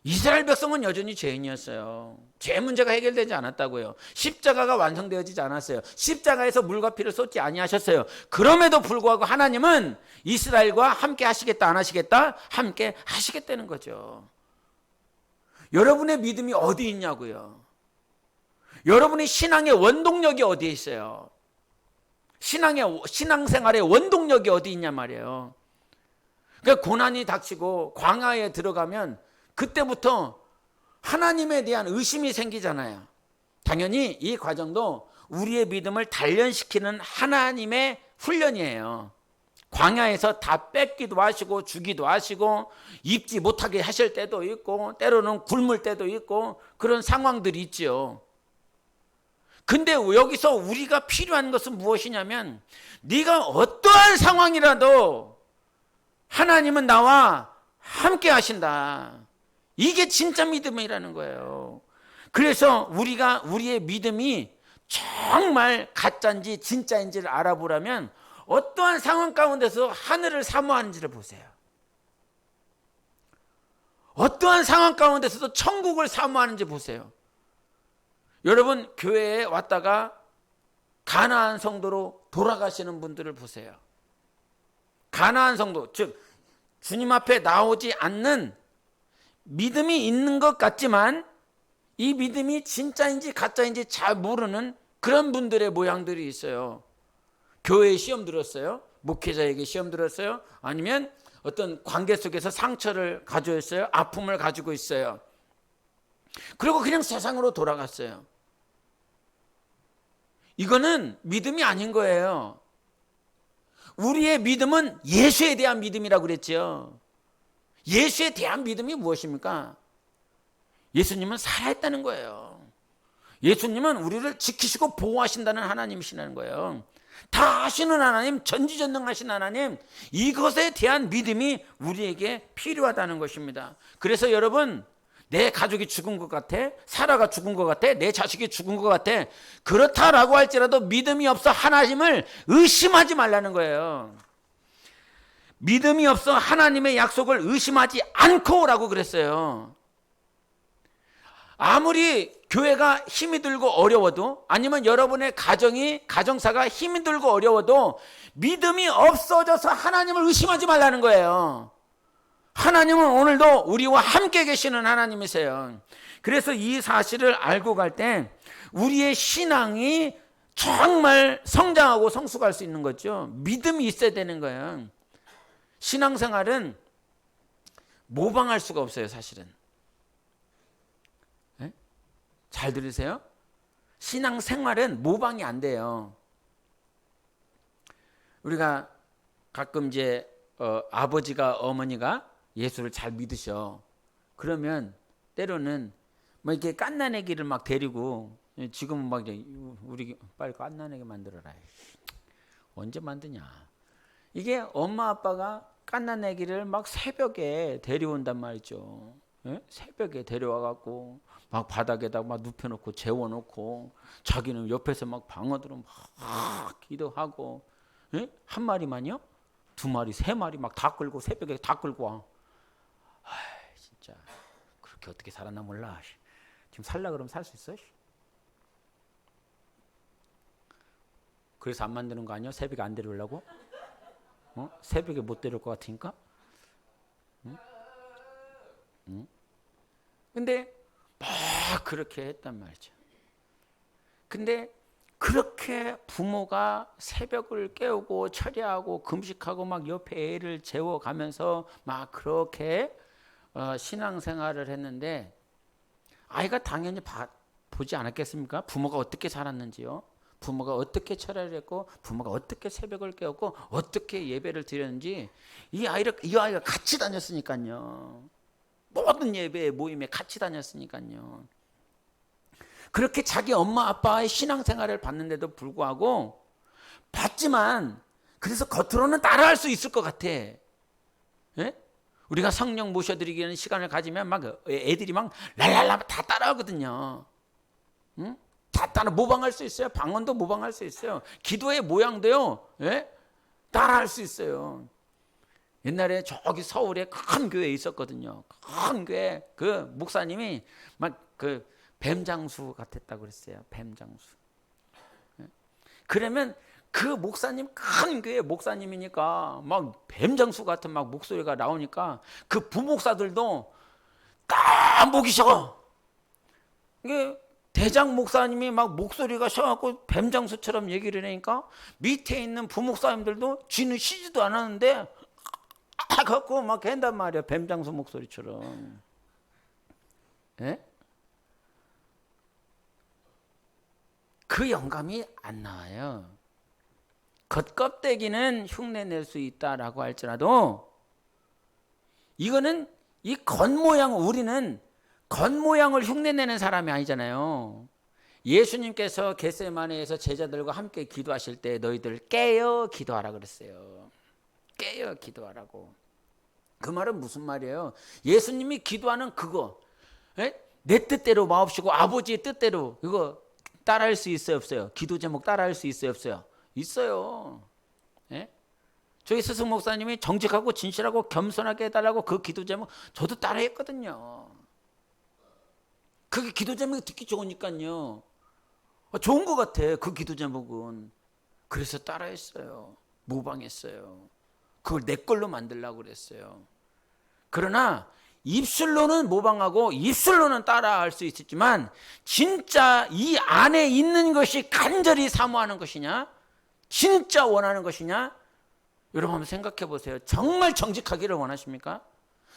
이스라엘 백성은 여전히 죄인이었어요. 죄 문제가 해결되지 않았다고요. 십자가가 완성되어지지 않았어요. 십자가에서 물과 피를 쏟지 아니하셨어요. 그럼에도 불구하고 하나님은 이스라엘과 함께 하시겠다 안 하시겠다? 함께 하시겠다는 거죠. 여러분의 믿음이 어디 있냐고요. 여러분의 신앙의 원동력이 어디에 있어요. 신앙생활의 원동력이 어디 있냐 말이에요. 그러니까 고난이 닥치고 광야에 들어가면 그때부터 하나님에 대한 의심이 생기잖아요. 당연히 이 과정도 우리의 믿음을 단련시키는 하나님의 훈련이에요. 광야에서 다 뺏기도 하시고 주기도 하시고 입지 못하게 하실 때도 있고 때로는 굶을 때도 있고 그런 상황들이 있죠. 근데 여기서 우리가 필요한 것은 무엇이냐면 네가 어떠한 상황이라도 하나님은 나와 함께 하신다. 이게 진짜 믿음이라는 거예요. 그래서 우리가 우리의 믿음이 정말 가짜인지 진짜인지를 알아보려면 어떠한 상황 가운데서 하늘을 사모하는지를 보세요. 어떠한 상황 가운데서도 천국을 사모하는지 보세요. 여러분 교회에 왔다가 가나안 성도로 돌아가시는 분들을 보세요. 가나안 성도, 즉 주님 앞에 나오지 않는 믿음이 있는 것 같지만 이 믿음이 진짜인지 가짜인지 잘 모르는 그런 분들의 모양들이 있어요. 교회에 시험 들었어요? 목회자에게 시험 들었어요? 아니면 어떤 관계 속에서 상처를 가지고 있어요? 아픔을 가지고 있어요? 그리고 그냥 세상으로 돌아갔어요. 이거는 믿음이 아닌 거예요. 우리의 믿음은 예수에 대한 믿음이라고 그랬죠. 예수에 대한 믿음이 무엇입니까? 예수님은 살아있다는 거예요. 예수님은 우리를 지키시고 보호하신다는 하나님이시라는 거예요. 다 아시는 하나님, 전지전능하신 하나님, 이것에 대한 믿음이 우리에게 필요하다는 것입니다. 그래서 여러분, 내 가족이 죽은 것 같아? 사라가 죽은 것 같아? 내 자식이 죽은 것 같아? 그렇다라고 할지라도 믿음이 없어 하나님을 의심하지 말라는 거예요. 믿음이 없어 하나님의 약속을 의심하지 않고라고 그랬어요. 아무리 교회가 힘이 들고 어려워도 아니면 여러분의 가정사가 힘이 들고 어려워도 믿음이 없어져서 하나님을 의심하지 말라는 거예요. 하나님은 오늘도 우리와 함께 계시는 하나님이세요. 그래서 이 사실을 알고 갈 때 우리의 신앙이 정말 성장하고 성숙할 수 있는 거죠. 믿음이 있어야 되는 거예요. 신앙생활은 모방할 수가 없어요, 사실은. 네? 잘 들으세요? 신앙생활은 모방이 안 돼요. 우리가 가끔 이제 아버지가 어머니가 예수를 잘 믿으셔. 그러면 때로는 뭐 이렇게 갓난아기를 막 데리고 지금은 막 이제 우리 빨리 갓난아기 만들어라. 언제 만드냐? 이게 엄마 아빠가 갓난아기를 막 새벽에 데려온단 말이죠. 예? 새벽에 데려와 갖고 막 바닥에다 막 눕혀놓고 재워놓고 자기는 옆에서 막 방어들은 막 기도하고 예? 한 마리만요? 두 마리, 세 마리 막 다 끌고 새벽에 다 끌고 와. 아, 진짜 그렇게 어떻게 살았나 몰라. 지금 살라 그러면 살 수 있어? 그래서 안 만드는 거 아니야? 새벽에 안 데려오려고? 새벽에 못 데려올 것 같으니까? 응? 응? 근데 막 그렇게 했단 말이죠. 근데 그렇게 부모가 새벽을 깨우고 처리하고 금식하고 막 옆에 애를 재워가면서 막 그렇게 신앙생활을 했는데 아이가 당연히 보지 않았겠습니까? 부모가 어떻게 살았는지요. 부모가 어떻게 철야를 했고 부모가 어떻게 새벽을 깨웠고 어떻게 예배를 드렸는지 이 아이가 같이 다녔으니까요. 모든 예배 모임에 같이 다녔으니까요. 그렇게 자기 엄마 아빠의 신앙생활을 봤는데도 불구하고 봤지만 그래서 겉으로는 따라할 수 있을 것 같아. 예? 우리가 성령 모셔드리기는 시간을 가지면 막 애들이 막 랄랄라 다 따라하거든요. 응? 다 따라 모방할 수 있어요. 방언도 모방할 수 있어요. 기도의 모양도요. 예? 따라할 수 있어요. 옛날에 저기 서울에 큰 교회에 있었거든요. 큰 교회 그 목사님이 막 그 뱀장수 같았다고 그랬어요. 뱀장수. 그러면 그 목사님 큰 교회 목사님이니까 막 뱀장수 같은 막 목소리가 나오니까 그 부목사들도 딱 목이 쉬어. 이게 대장 목사님이 막 목소리가 쉬어갖고 뱀장수처럼 얘기를 하니까 밑에 있는 부목사님들도 쥐는 쉬지도 않았는데 갖고 막 한단 말이야. 뱀장수 목소리처럼. 예? 그 영감이 안 나와요. 겉껍데기는 흉내낼 수 있다라고 할지라도 이거는 이 겉모양 우리는 겉모양을 흉내내는 사람이 아니잖아요. 예수님께서 겟세마네에서 제자들과 함께 기도하실 때 너희들 깨어 기도하라 그랬어요. 깨어 기도하라고. 그 말은 무슨 말이에요? 예수님이 기도하는 그거 내 뜻대로 마옵시고 아버지의 뜻대로 이거 따라할 수 있어요 없어요? 기도 제목 따라할 수 있어요 없어요? 있어요. 예? 저희 스승 목사님이 정직하고 진실하고 겸손하게 해달라고 그 기도 제목 저도 따라했거든요. 그게 기도 제목이 듣기 좋으니까요. 좋은 것 같아 그 기도 제목은. 그래서 따라했어요. 모방했어요. 그걸 내 걸로 만들려고 그랬어요. 그러나 입술로는 모방하고 입술로는 따라할 수 있었지만 진짜 이 안에 있는 것이 간절히 사모하는 것이냐, 진짜 원하는 것이냐, 여러분 한번 생각해 보세요. 정말 정직하기를 원하십니까?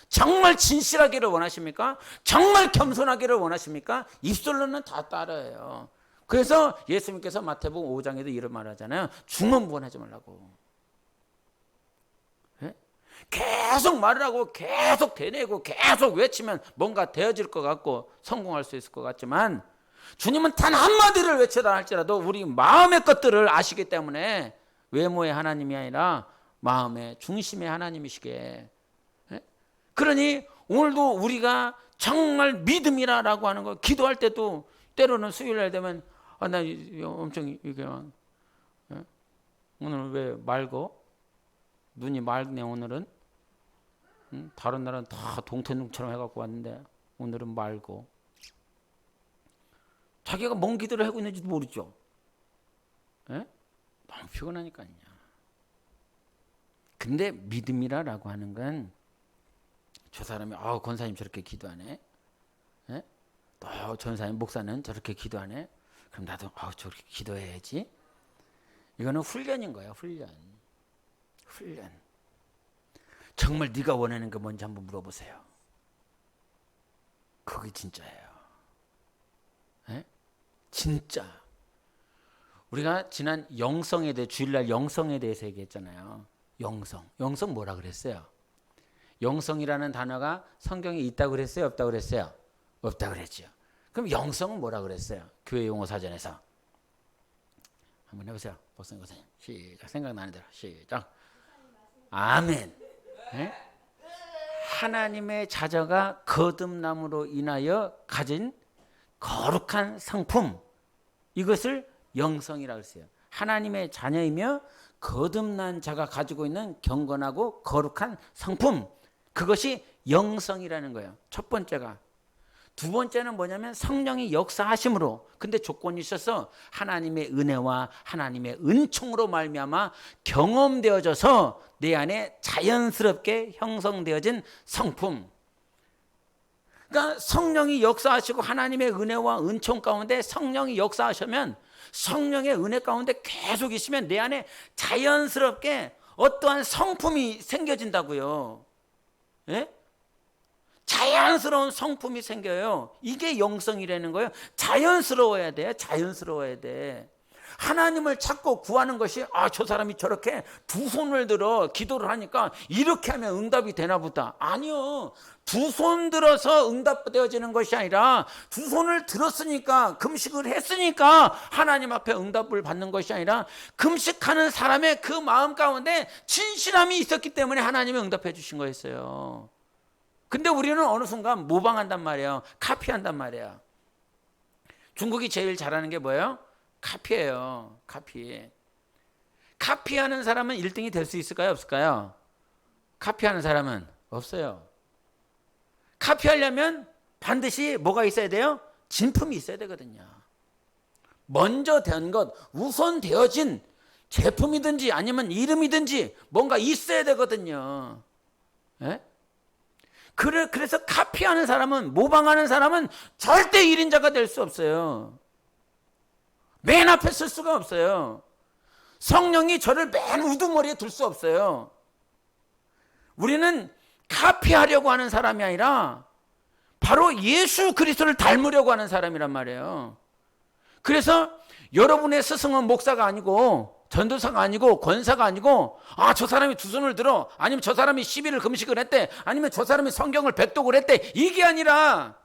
정말 진실하기를 원하십니까? 정말 겸손하기를 원하십니까? 입술로는 다 따라해요. 그래서 예수님께서 마태복음 5장에도 이런 말 하잖아요. 중언부언하지 말라고. 계속 말을 하고 계속 되뇌고 계속 외치면 뭔가 되어질 것 같고 성공할 수 있을 것 같지만 주님은 단 한마디를 외쳐다 할지라도 우리 마음의 것들을 아시기 때문에 외모의 하나님이 아니라 마음의 중심의 하나님이시게. 그러니 오늘도 우리가 정말 믿음이라고 하는 거 기도할 때도 때로는 수요일날 되면 나 엄청 이게 오늘 왜 맑어? 눈이 맑네 오늘은. 다른 날은 다 동태눈처럼 해갖고 왔는데 오늘은 맑고. 자기가 뭔 기도를 하고 있는지도 모르죠. 에? 너무 피곤하니까요. 근데 믿음이라고 하는 건 저 사람이 권사님 저렇게 기도하네. 에? 또 전사님 목사는 저렇게 기도하네. 그럼 나도 저렇게 기도해야지. 이거는 훈련인 거예요. 훈련. 정말 네가 원하는 거 뭔지 한번 물어보세요. 그게 진짜예요. 에? 진짜. 우리가 지난 영성에 대해 주일날 영성에 대해서 얘기했잖아요. 영성. 영성 뭐라 그랬어요? 영성이라는 단어가 성경에 있다고 그랬어요? 없다고 그랬어요? 없다고 그랬죠. 그럼 영성은 뭐라 그랬어요? 교회 용어 사전에서. 한번 해보세요. 박성희 교사님. 시작. 생각나는 대로. 시작. 아멘. 네? 하나님의 자녀가 거듭남으로 인하여 가진 거룩한 성품, 이것을 영성이라고 했어요. 하나님의 자녀이며 거듭난 자가 가지고 있는 경건하고 거룩한 성품, 그것이 영성이라는 거예요. 첫 번째가. 두 번째는 뭐냐면 성령이 역사하심으로, 근데 조건이 있어서 하나님의 은혜와 하나님의 은총으로 말미암아 경험되어져서 내 안에 자연스럽게 형성되어진 성품. 그러니까 성령이 역사하시고 하나님의 은혜와 은총 가운데 성령이 역사하시면, 성령의 은혜 가운데 계속 있으면 내 안에 자연스럽게 어떠한 성품이 생겨진다고요. 예? 자연스러운 성품이 생겨요. 이게 영성이라는 거예요. 자연스러워야 돼. 자연스러워야 돼. 하나님을 찾고 구하는 것이, 저 사람이 저렇게 두 손을 들어 기도를 하니까 이렇게 하면 응답이 되나 보다. 아니요. 두 손 들어서 응답되어지는 것이 아니라, 두 손을 들었으니까, 금식을 했으니까 하나님 앞에 응답을 받는 것이 아니라, 금식하는 사람의 그 마음 가운데 진실함이 있었기 때문에 하나님이 응답해 주신 거였어요. 근데 우리는 어느 순간 모방한단 말이에요. 카피한단 말이에요. 중국이 제일 잘하는 게 뭐예요? 카피예요. 카피. 카피하는 사람은 1등이 될 수 있을까요? 없을까요? 카피하는 사람은 없어요. 카피하려면 반드시 뭐가 있어야 돼요? 진품이 있어야 되거든요. 먼저 된 것, 우선 되어진 제품이든지 아니면 이름이든지 뭔가 있어야 되거든요. 예? 그래서 카피하는 사람은, 모방하는 사람은 절대 1인자가 될 수 없어요. 맨 앞에 쓸 수가 없어요. 성령이 저를 맨 우두머리에 둘 수 없어요. 우리는 카피하려고 하는 사람이 아니라 바로 예수 그리스도를 닮으려고 하는 사람이란 말이에요. 그래서 여러분의 스승은 목사가 아니고 전도사가 아니고 권사가 아니고, 저 사람이 두 손을 들어, 아니면 저 사람이 10일을 금식을 했대, 아니면 저 사람이 성경을 백독을 했대, 이게 아니라,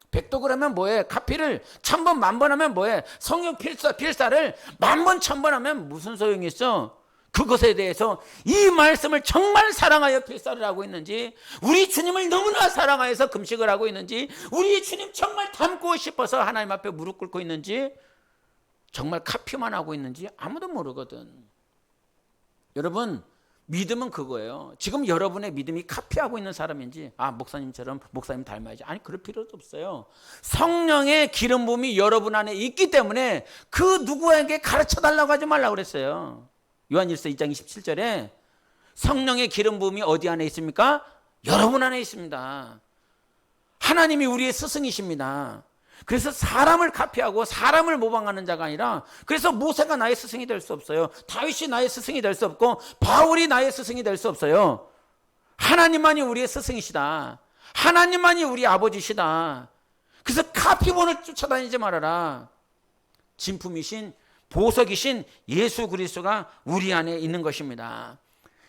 백독을 하면 뭐해? 카피를 1000번 만번 하면 뭐해? 성경 필사를 1000번 1000번 하면 무슨 소용이 있어? 그것에 대해서 이 말씀을 정말 사랑하여 필사를 하고 있는지, 우리 주님을 너무나 사랑하여서 금식을 하고 있는지, 우리 주님 정말 닮고 싶어서 하나님 앞에 무릎 꿇고 있는지, 정말 카피만 하고 있는지 아무도 모르거든. 여러분, 믿음은 그거예요. 지금 여러분의 믿음이 카피하고 있는 사람인지, 목사님처럼 목사님 닮아야지, 아니 그럴 필요도 없어요. 성령의 기름 부음이 여러분 안에 있기 때문에 그 누구에게 가르쳐 달라고 하지 말라고 그랬어요. 요한일서 2장 27절에 성령의 기름 부음이 어디 안에 있습니까? 여러분 안에 있습니다. 하나님이 우리의 스승이십니다. 그래서 사람을 카피하고 사람을 모방하는 자가 아니라, 그래서 모세가 나의 스승이 될 수 없어요. 다윗이 나의 스승이 될 수 없고 바울이 나의 스승이 될 수 없어요. 하나님만이 우리의 스승이시다. 하나님만이 우리 아버지시다. 그래서 카피본을 쫓아다니지 말아라. 진품이신, 보석이신 예수 그리스도가 우리 안에 있는 것입니다.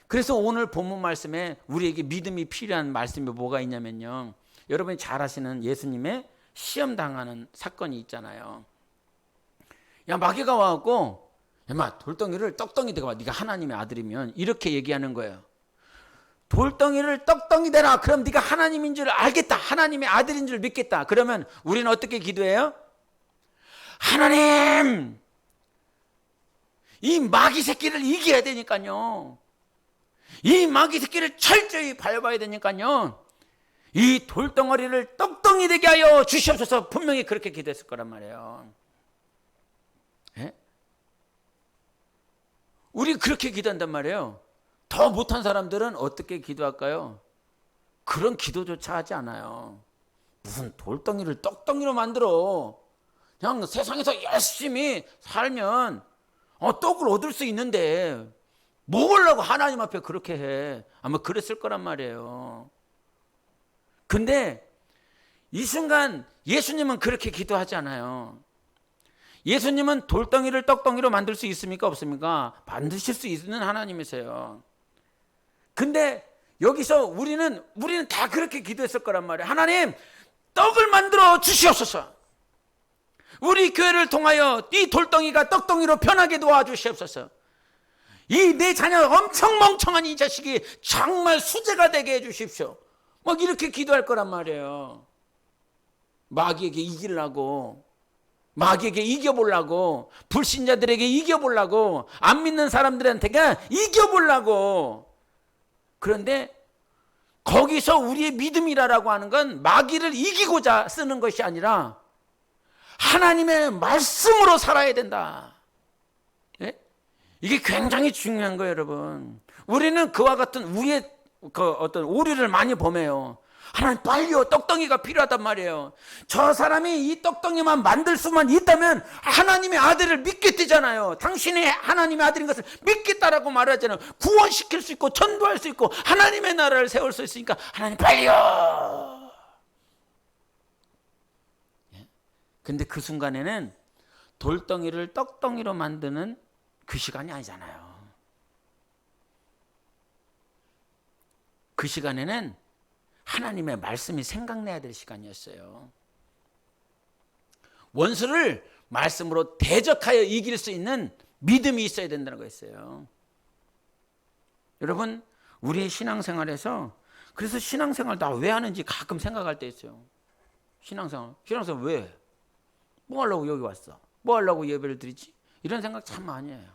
그래서 오늘 본문 말씀에 우리에게 믿음이 필요한 말씀이 뭐가 있냐면요, 여러분이 잘 아시는 예수님의 시험 당하는 사건이 있잖아요. 마귀가 와갖고, 돌덩이를 떡덩이 대가 봐. 네가 하나님의 아들이면, 이렇게 얘기하는 거예요. 돌덩이를 떡덩이 대라. 그럼 네가 하나님인 줄 알겠다. 하나님의 아들인 줄 믿겠다. 그러면 우리는 어떻게 기도해요? 하나님, 이 마귀 새끼를 이겨야 되니까요. 이 마귀 새끼를 철저히 밟아야 되니까요. 이 돌덩어리를 떡덩이 되게 하여 주시옵소서. 분명히 그렇게 기도했을 거란 말이에요. 예? 우리 그렇게 기도한단 말이에요. 더 못한 사람들은 어떻게 기도할까요? 그런 기도조차 하지 않아요. 무슨 돌덩이를 떡덩이로 만들어. 그냥 세상에서 열심히 살면 떡을 얻을 수 있는데 뭐 하려고 하나님 앞에 그렇게 해. 아마 그랬을 거란 말이에요. 근데 이 순간 예수님은 그렇게 기도하지 않아요. 예수님은 돌덩이를 떡덩이로 만들 수 있습니까? 없습니까? 만드실 수 있는 하나님이세요. 근데 여기서 우리는 다 그렇게 기도했을 거란 말이에요. 하나님, 떡을 만들어 주시옵소서. 우리 교회를 통하여 이 돌덩이가 떡덩이로 변하게 도와주시옵소서. 이 내 자녀 엄청 멍청한 이 자식이 정말 수제가 되게 해주십시오. 막 이렇게 기도할 거란 말이에요. 마귀에게 이기려고, 마귀에게 이겨보려고, 불신자들에게 이겨보려고, 안 믿는 사람들한테가 이겨보려고. 그런데 거기서 우리의 믿음이라고 하는 건 마귀를 이기고자 쓰는 것이 아니라 하나님의 말씀으로 살아야 된다. 예? 이게 굉장히 중요한 거예요, 여러분. 우리는 그와 같은 우리의 어떤 오류를 많이 범해요. 하나님, 빨리요, 떡덩이가 필요하단 말이에요. 저 사람이 이 떡덩이만 만들 수만 있다면 하나님의 아들을 믿게 되잖아요. 당신이 하나님의 아들인 것을 믿겠다라고 말하잖아요. 구원시킬 수 있고 전도할 수 있고 하나님의 나라를 세울 수 있으니까 하나님, 빨리요. 근데 그 순간에는 돌덩이를 떡덩이로 만드는 그 시간이 아니잖아요. 그 시간에는 하나님의 말씀이 생각나야 될 시간이었어요. 원수를 말씀으로 대적하여 이길 수 있는 믿음이 있어야 된다는 거였어요. 여러분, 우리의 신앙생활에서, 그래서 신앙생활 나 왜 하는지 가끔 생각할 때 있어요. 신앙생활 왜? 뭐 하려고 여기 왔어? 뭐 하려고 예배를 드리지? 이런 생각 참 많이 해요.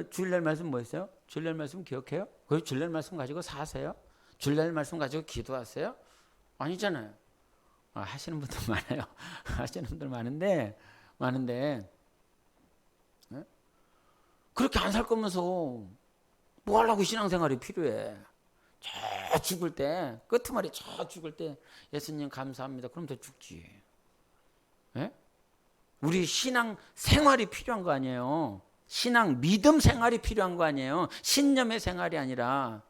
주일날 말씀 뭐였어요? 주일날 말씀 기억해요? 그 주일날 말씀 가지고 사세요? 주일날 말씀 가지고 기도하세요? 아니잖아요. 하시는 분들 많아요. 하시는 분들 많은데 네? 그렇게 안 살 거면서 뭐 하려고 신앙생활이 필요해? 저 죽을 때, 끄트머리 저 죽을 때 예수님 감사합니다. 그럼 더 죽지. 네? 우리 신앙 생활이 필요한 거 아니에요. 신앙 믿음 생활이 필요한 거 아니에요. 신념의 생활이 아니라.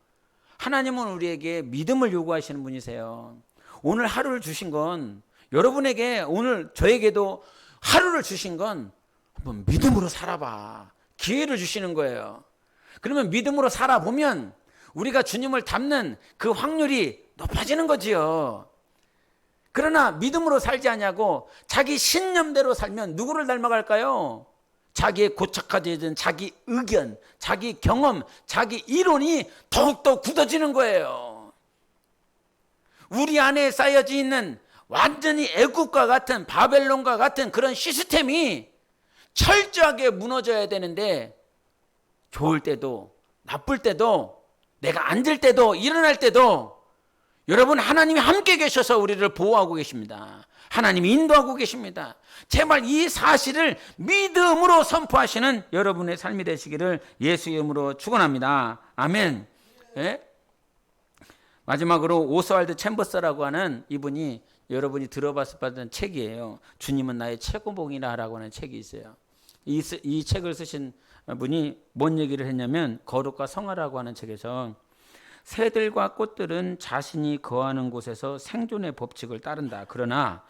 하나님은 우리에게 믿음을 요구하시는 분이세요. 오늘 하루를 주신 건, 여러분에게 오늘 저에게도 하루를 주신 건 한번 믿음으로 살아봐. 기회를 주시는 거예요. 그러면 믿음으로 살아보면 우리가 주님을 닮는 그 확률이 높아지는 거지요. 그러나 믿음으로 살지 않냐고 자기 신념대로 살면 누구를 닮아갈까요? 자기의 고착화되어진 자기 의견, 자기 경험, 자기 이론이 더욱더 굳어지는 거예요. 우리 안에 쌓여져 있는 완전히 애국과 같은, 바벨론과 같은 그런 시스템이 철저하게 무너져야 되는데, 좋을 때도 나쁠 때도 내가 앉을 때도 일어날 때도 여러분, 하나님이 함께 계셔서 우리를 보호하고 계십니다. 하나님이 인도하고 계십니다. 제발 이 사실을 믿음으로 선포하시는 여러분의 삶이 되시기를 예수의 이름으로 축원합니다. 아멘. 예? 마지막으로 오스왈드 챔버스라고 하는 이분이, 여러분이 들어봤을 법한 책이에요. 주님은 나의 최고봉이라고 하는 책이 있어요. 이 책을 쓰신 분이 뭔 얘기를 했냐면, 거룩과 성화라고 하는 책에서 새들과 꽃들은 자신이 거하는 곳에서 생존의 법칙을 따른다. 그러나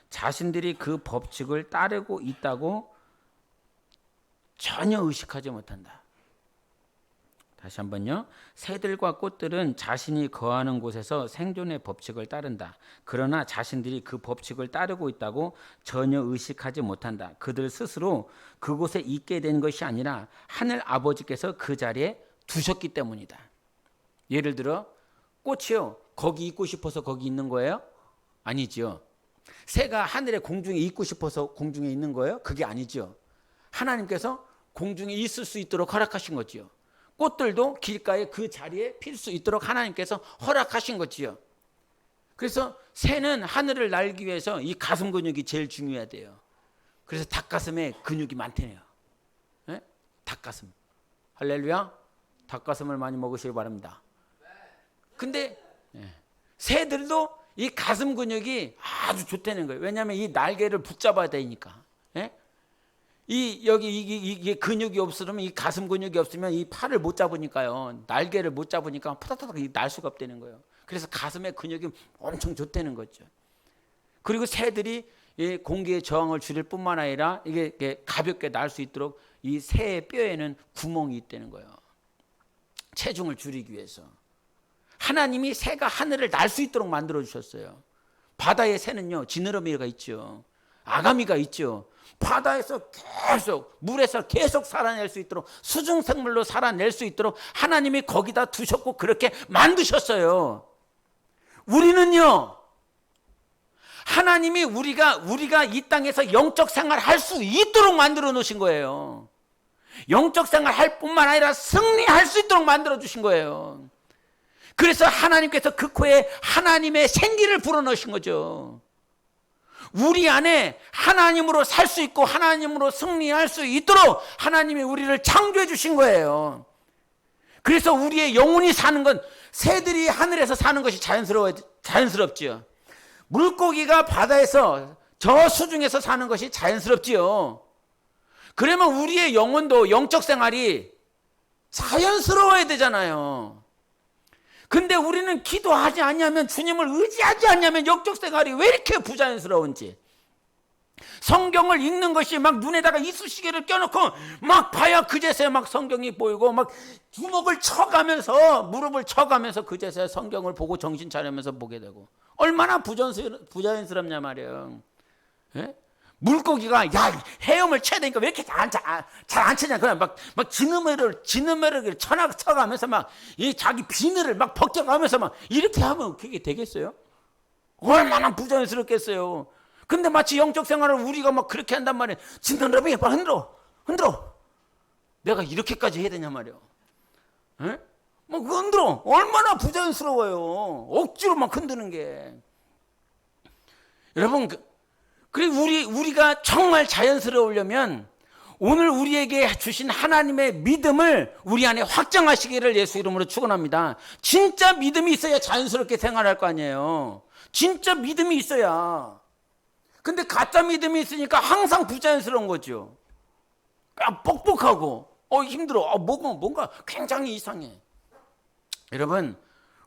자신들이 그 법칙을 따르고 있다고 전혀 의식하지 못한다. 다시 한번요. 새들과 꽃들은 자신이 거하는 곳에서 생존의 법칙을 따른다. 그러나 자신들이 그 법칙을 따르고 있다고 전혀 의식하지 못한다. 그들 스스로 그곳에 있게 된 것이 아니라 하늘 아버지께서 그 자리에 두셨기 때문이다. 예를 들어 꽃이요, 거기 있고 싶어서 거기 있는 거예요? 아니죠. 새가 하늘에 공중에 있고 싶어서 공중에 있는 거예요? 그게 아니죠. 하나님께서 공중에 있을 수 있도록 허락하신 거지요. 꽃들도 길가에 그 자리에 필 수 있도록 하나님께서 허락하신 거지요. 그래서 새는 하늘을 날기 위해서 이 가슴 근육이 제일 중요해야 돼요. 그래서 닭가슴에 근육이 많대요. 네? 닭가슴. 할렐루야. 닭가슴을 많이 먹으시기 바랍니다. 근데 새들도 이 가슴 근육이 아주 좋다는 거예요. 왜냐하면 이 날개를 붙잡아야 되니까. 예? 이게 근육이 없으면, 이 가슴 근육이 없으면 이 팔을 못 잡으니까요. 날개를 못 잡으니까 푸다다닥 날 수가 없다는 거예요. 그래서 가슴에 근육이 엄청 좋다는 거죠. 그리고 새들이 이 공기의 저항을 줄일 뿐만 아니라 이게 가볍게 날 수 있도록 이 새의 뼈에는 구멍이 있다는 거예요. 체중을 줄이기 위해서. 하나님이 새가 하늘을 날 수 있도록 만들어 주셨어요. 바다의 새는요, 지느러미가 있죠. 아가미가 있죠. 바다에서 계속, 물에서 계속 살아낼 수 있도록, 수중생물로 살아낼 수 있도록 하나님이 거기다 두셨고 그렇게 만드셨어요. 우리는요, 하나님이 우리가 이 땅에서 영적 생활을 할 수 있도록 만들어 놓으신 거예요. 영적 생활을 할 뿐만 아니라 승리할 수 있도록 만들어 주신 거예요. 그래서 하나님께서 그 코에 하나님의 생기를 불어넣으신 거죠. 우리 안에 하나님으로 살 수 있고 하나님으로 승리할 수 있도록 하나님이 우리를 창조해 주신 거예요. 그래서 우리의 영혼이 사는 건 새들이 하늘에서 사는 것이 자연스럽지요. 물고기가 바다에서 저 수중에서 사는 것이 자연스럽지요. 그러면 우리의 영혼도 영적 생활이 자연스러워야 되잖아요. 근데 우리는 기도하지 않냐면, 주님을 의지하지 않냐면 영적 생활이 왜 이렇게 부자연스러운지. 성경을 읽는 것이 막 눈에다가 이쑤시개를 껴놓고 막 봐야 그제서야 막 성경이 보이고, 막 주먹을 쳐가면서, 무릎을 쳐가면서 그제서야 성경을 보고 정신 차리면서 보게 되고, 얼마나 부자연스럽냐 말이에요. 예? 물고기가 헤엄을 쳐야 되니까 왜 이렇게 잘 안 치냐. 그냥 막 지느러미를 쳐가면서 막 자기 비늘을 막 벗겨가면서 막 이렇게 하면 그게 되겠어요? 얼마나 부자연스럽겠어요. 근데 마치 영적 생활을 우리가 막 그렇게 한단 말이에요. 지느러미 막 흔들어. 내가 이렇게까지 해야 되냐 말이에요. 에? 막 흔들어. 얼마나 부자연스러워요. 억지로 막 흔드는 게. 여러분, 그리고 우리가 정말 자연스러우려면 오늘 우리에게 주신 하나님의 믿음을 우리 안에 확장하시기를 예수 이름으로 축원합니다. 진짜 믿음이 있어야 자연스럽게 생활할 거 아니에요. 진짜 믿음이 있어야. 근데 가짜 믿음이 있으니까 항상 부자연스러운 거죠. 뻑뻑하고 힘들어. 뭔가 굉장히 이상해. 여러분,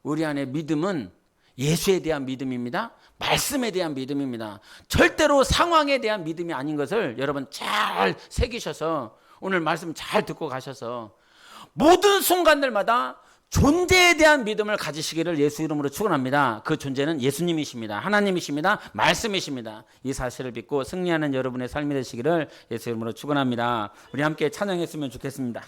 우리 안에 믿음은 예수에 대한 믿음입니다. 말씀에 대한 믿음입니다. 절대로 상황에 대한 믿음이 아닌 것을 여러분 잘 새기셔서 오늘 말씀 잘 듣고 가셔서 모든 순간들마다 존재에 대한 믿음을 가지시기를 예수 이름으로 축원합니다. 그 존재는 예수님이십니다. 하나님이십니다. 말씀이십니다. 이 사실을 믿고 승리하는 여러분의 삶이 되시기를 예수 이름으로 축원합니다. 우리 함께 찬양했으면 좋겠습니다.